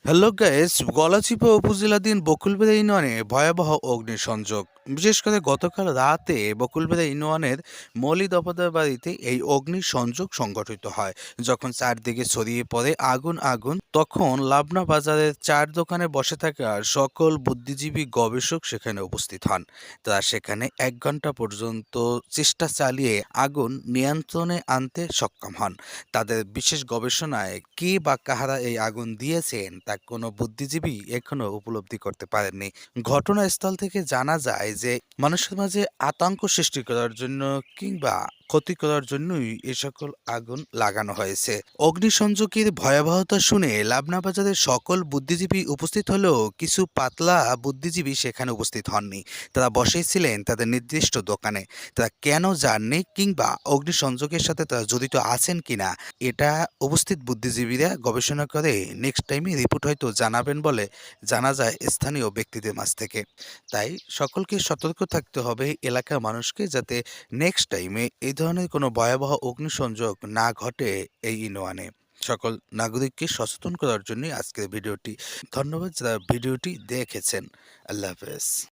Hello guys, Galachipa উপজেলাধীন বকুলবেড়া ইউনিয়নে ভয়াবহ অগ্নিসংযোগ। বিশেষ করে গতকাল রাতে বকুলবেড়া ইউনিয়নের মলি দফাদার বাড়িতে এই অগ্নিসংযোগ সংঘটিত হয়। যখন চারদিকে ছড়িয়ে পড়ে আগুন তখন লাবনা বাজারের চার দোকানে বসে থাকা সকল বুদ্ধিজীবী গবেষক সেখানে উপস্থিত হন। তারা সেখানে ১ ঘন্টা পর্যন্ত চেষ্টা চালিয়ে আগুন নিয়ন্ত্রণে আনতে সক্ষম হন। তাদের বিশেষ গবেষণায় কে বা কাহারা এই আগুন দিয়েছেন তা কোনো বুদ্ধিজীবী এখনো উপলব্ধি করতে পারেননি। ঘটনাস্থল থেকে জানা যায় যে মানুষের মাঝে আতঙ্ক সৃষ্টি করার জন্য কিংবা ক্ষতি করার জন্যই এ সকল আগুন লাগানো হয়েছে। অগ্নিসংযোগের ভয়াবহতা শুনে লাবনা বাজারের সকল বুদ্ধিজীবী উপস্থিত হলেও কিছু পাতলা বুদ্ধিজীবী সেখানে উপস্থিত হননি। তারা বসেই ছিলেন তাদের নির্দিষ্ট দোকানে। তারা কেন যাননি কিংবা অগ্নিসংযোগের সাথে তারা জড়িত আছেন কিনা এটা উপস্থিত বুদ্ধিজীবীরা গবেষণা করে নেক্সট টাইমে রিপোর্ট হয়তো জানাবেন বলে জানা যায় স্থানীয় ব্যক্তিদের মাঝ থেকে। তাই সকলকে সতর্ক থাকতে হবে এলাকার মানুষকে, যাতে নেক্সট টাইমে এই ধরনের কোনো ভয়াবহ অগ্নিসংযোগ না ঘটে এই ইউনিয়নে। সকল নাগরিককে সচেতন করার জন্য আজকের ভিডিওটি। ধন্যবাদ যারা ভিডিওটি দেখেছেন। আল্লাহ হাফেজ।